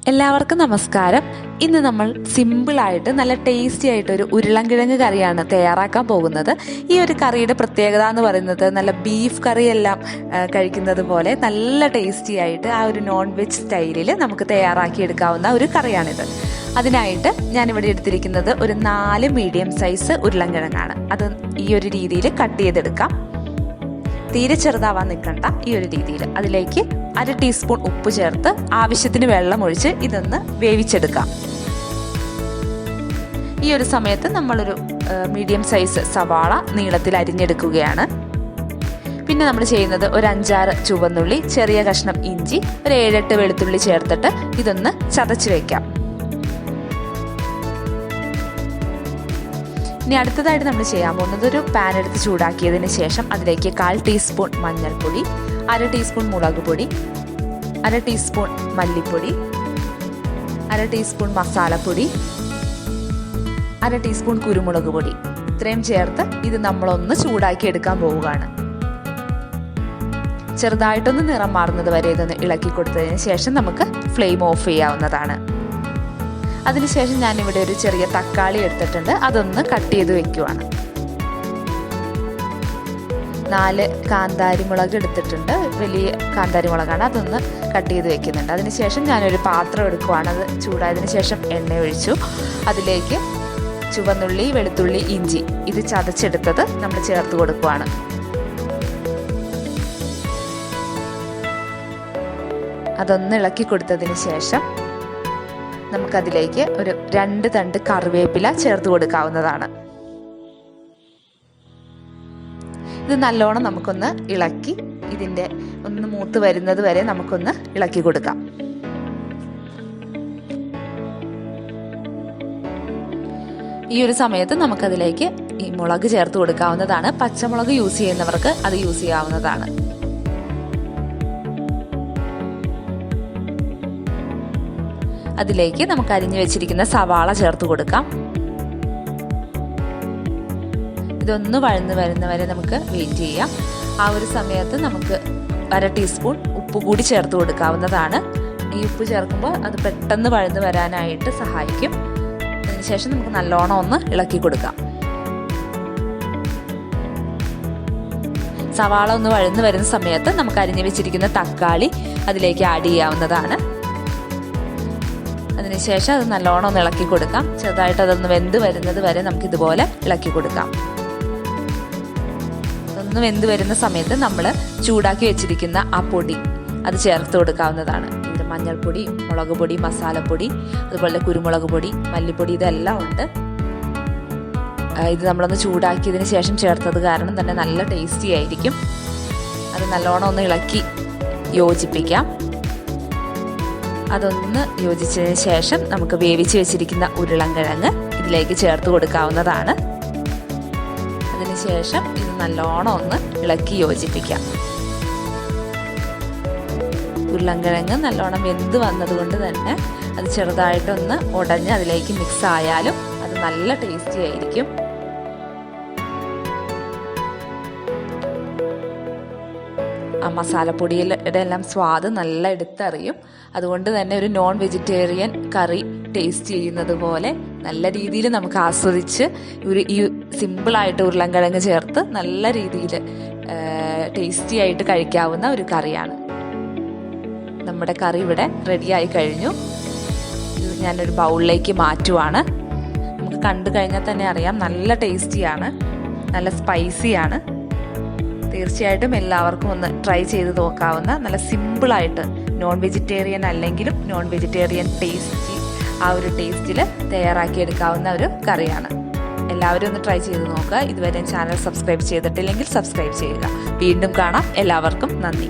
എല്ലാവർക്കും നമസ്കാരം. ഇന്ന് നമ്മൾ സിമ്പിളായിട്ട് നല്ല ടേസ്റ്റി ആയിട്ടൊരു ഉരുളൻകിഴങ്ങ് കറിയാണ് തയ്യാറാക്കാൻ പോകുന്നത്. ഈ ഒരു കറിയുടെ പ്രത്യേകത എന്ന് പറയുന്നത് നല്ല ബീഫ് കറിയെല്ലാം കഴിക്കുന്നത് പോലെ നല്ല ടേസ്റ്റി ആയിട്ട് ആ ഒരു നോൺ വെജ് സ്റ്റൈലിൽ നമുക്ക് തയ്യാറാക്കിയെടുക്കാവുന്ന ഒരു കറിയാണിത്. അതിനായിട്ട് ഞാനിവിടെ എടുത്തിരിക്കുന്നത് ഒരു 4 മീഡിയം സൈസ് ഉരുളൻകിഴങ്ങാണ്. അത് ഈ ഒരു രീതിയിൽ കട്ട് ചെയ്തെടുക്കാം. തീരെ ചെറുതാവാൻ നിൽക്കണ്ട, ഈ ഒരു രീതിയിൽ. അതിലേക്ക് 1/2 ടീസ്പൂൺ ഉപ്പ് ചേർത്ത് ആവശ്യത്തിന് വെള്ളം ഒഴിച്ച് ഇതൊന്ന് വേവിച്ചെടുക്കാം. ഈ ഒരു സമയത്ത് നമ്മളൊരു മീഡിയം സൈസ് സവാള നീളത്തിൽ അരിഞ്ഞെടുക്കുകയാണ്. പിന്നെ നമ്മൾ ചെയ്യുന്നത് ഒരു 5-6 ചുവന്നുള്ളി, ചെറിയ കഷ്ണം ഇഞ്ചി, ഒരു 7-8 വെളുത്തുള്ളി ചേർത്തിട്ട് ഇതൊന്ന് ചതച്ച് വയ്ക്കാം. ഇനി അടുത്തതായിട്ട് നമ്മൾ ചെയ്യാൻ പോകുന്നത് ഒരു പാൻ എടുത്ത് ചൂടാക്കിയതിന് ശേഷം അതിലേക്ക് 1/4 ടീസ്പൂൺ മഞ്ഞൾപ്പൊടി, 1/2 ടീസ്പൂൺ മുളക് പൊടി, 1/2 ടീസ്പൂൺ മല്ലിപ്പൊടി, 1/2 ടീസ്പൂൺ മസാലപ്പൊടി, 1/2 ടീസ്പൂൺ കുരുമുളക് പൊടി, ഇത്രയും ചേർത്ത് ഇത് നമ്മളൊന്ന് ചൂടാക്കി എടുക്കാൻ പോവുകയാണ്. ചെറുതായിട്ടൊന്ന് നിറം മാറുന്നത് വരെ ഇതൊന്ന് ഇളക്കി കൊടുത്തതിന് ശേഷം നമുക്ക് ഫ്ലെയിം ഓഫ് ചെയ്യാവുന്നതാണ്. അതിനുശേഷം ഞാനിവിടെ ഒരു ചെറിയ തക്കാളി എടുത്തിട്ടുണ്ട്, അതൊന്ന് കട്ട് ചെയ്ത് വെക്കുവാണ്. 4 കാന്താരി മുളക് എടുത്തിട്ടുണ്ട്, വലിയ കാന്താരി മുളകാണ്, അതൊന്ന് കട്ട് ചെയ്ത് വെക്കുന്നുണ്ട്. അതിനുശേഷം ഞാനൊരു പാത്രം എടുക്കുവാണ്. അത് ചൂടായതിനു ശേഷം എണ്ണ ഒഴിച്ചു. അതിലേക്ക് ചുവന്നുള്ളി, വെളുത്തുള്ളി, ഇഞ്ചി ഇത് ചതച്ചെടുത്തത് നമ്മൾ ചേർത്ത് കൊടുക്കുവാണ്. അതൊന്ന് ഇളക്കി കൊടുത്തതിന് ശേഷം നമുക്കതിലേക്ക് ഒരു 2 തണ്ട് കറിവേപ്പില ചേർത്ത് കൊടുക്കാവുന്നതാണ്. ഇത് നല്ലോണം നമുക്കൊന്ന് ഇളക്കി ഇതിൻ്റെ ഒന്ന് മൂത്ത് വരുന്നത് വരെ നമുക്കൊന്ന് ഇളക്കി കൊടുക്കാം. ഈ ഒരു സമയത്ത് നമുക്കതിലേക്ക് ഈ മുളക് ചേർത്ത് കൊടുക്കാവുന്നതാണ്. പച്ചമുളക് യൂസ് ചെയ്യുന്നവർക്ക് അത് യൂസ് ചെയ്യാവുന്നതാണ്. അതിലേക്ക് നമുക്ക് അരിഞ്ഞു വെച്ചിരിക്കുന്ന സവാള ചേർത്ത് കൊടുക്കാം. ഇതൊന്ന് വഴന്ന് വരുന്നവരെ നമുക്ക് വെയിറ്റ് ചെയ്യാം. ആ ഒരു സമയത്ത് നമുക്ക് 1/2 ടീസ്പൂൺ ഉപ്പ് കൂടി ചേർത്ത് കൊടുക്കാവുന്നതാണ്. ഈ ഉപ്പ് ചേർക്കുമ്പോൾ അത് പെട്ടെന്ന് വഴന്ന് വരാനായിട്ട് സഹായിക്കും. അതിനുശേഷം നമുക്ക് നല്ലോണം ഒന്ന് ഇളക്കി കൊടുക്കാം. സവാള ഒന്ന് വഴന്ന് വരുന്ന സമയത്ത് നമുക്ക് അരിഞ്ഞു വെച്ചിരിക്കുന്ന തക്കാളി അതിലേക്ക് ആഡ് ചെയ്യാവുന്നതാണ്. അതിനുശേഷം അത് നല്ലോണം ഒന്ന് ഇളക്കി കൊടുക്കാം. ചെറുതായിട്ട് അതൊന്ന് വെന്ത് വരുന്നത് വരെ നമുക്ക് ഇതുപോലെ ഇളക്കി കൊടുക്കാം. ഒന്ന് വെന്ത് വരുന്ന സമയത്ത് നമ്മൾ ചൂടാക്കി വെച്ചിരിക്കുന്ന ആ പൊടി അത് ചേർത്ത് കൊടുക്കാവുന്നതാണ്. ഇതിൽ മഞ്ഞൾപ്പൊടി, മുളക് പൊടി, മസാലപ്പൊടി, അതുപോലെ കുരുമുളക് പൊടി, മല്ലിപ്പൊടി ഇതെല്ലാം ഉണ്ട്. ഇത് നമ്മളൊന്ന് ചൂടാക്കിയതിന് ശേഷം ചേർത്തത് കാരണം തന്നെ നല്ല ടേസ്റ്റി ആയിരിക്കും. അത് നല്ലോണം ഒന്ന് ഇളക്കി യോജിപ്പിക്കാം. അതൊന്ന് യോജിച്ചതിന് ശേഷം നമുക്ക് വേവിച്ച് വെച്ചിരിക്കുന്ന ഉരുളൻകിഴങ്ങ് ഇതിലേക്ക് ചേർത്ത് കൊടുക്കാവുന്നതാണ്. അതിനുശേഷം ഇത് നല്ലോണം ഒന്ന് ഇളക്കി യോജിപ്പിക്കാം. ഉരുളൻകിഴങ്ങ് നല്ലോണം വെന്ത് വന്നതുകൊണ്ട് തന്നെ അത് ചെറുതായിട്ടൊന്ന് ഉടഞ്ഞ് അതിലേക്ക് മിക്സ് ആയാലും അത് നല്ല ടേസ്റ്റി ആയിരിക്കും. ആ മസാലപ്പൊടിയുടെ എല്ലാം സ്വാദ് നല്ല എടുത്തറിയും. അതുകൊണ്ട് തന്നെ ഒരു നോൺ വെജിറ്റേറിയൻ കറി ടേസ്റ്റ് ചെയ്യുന്നത് പോലെ നല്ല രീതിയിൽ നമുക്ക് ആസ്വദിച്ച് ഈ സിമ്പിളായിട്ട് ഉരുളൻകിഴങ്ങ് ചേർത്ത് നല്ല രീതിയിൽ ടേസ്റ്റി ആയിട്ട് കഴിക്കാവുന്ന ഒരു കറിയാണ്. നമ്മുടെ കറി ഇവിടെ റെഡിയായി കഴിഞ്ഞു. ഇത് ഞാനൊരു ബൗളിലേക്ക് മാറ്റുവാണ്. നമുക്ക് കണ്ടു കഴിഞ്ഞാൽ തന്നെ അറിയാം നല്ല ടേസ്റ്റിയാണ്, നല്ല സ്പൈസിയാണ്. തീർച്ചയായിട്ടും എല്ലാവർക്കും ഒന്ന് ട്രൈ ചെയ്ത് നോക്കാവുന്ന നല്ല സിമ്പിളായിട്ട് നോൺ വെജിറ്റേറിയൻ അല്ലെങ്കിലും നോൺ വെജിറ്റേറിയൻ ടേസ്റ്റി ആ ഒരു ടേസ്റ്റിൽ തയ്യാറാക്കിയെടുക്കാവുന്ന ഒരു കറിയാണ്. എല്ലാവരും ഒന്ന് ട്രൈ ചെയ്ത് നോക്കുക. ഇതുവരെ ചാനൽ സബ്സ്ക്രൈബ് ചെയ്തിട്ടില്ലെങ്കിൽ സബ്സ്ക്രൈബ് ചെയ്യുക. വീണ്ടും കാണാം. എല്ലാവർക്കും നന്ദി.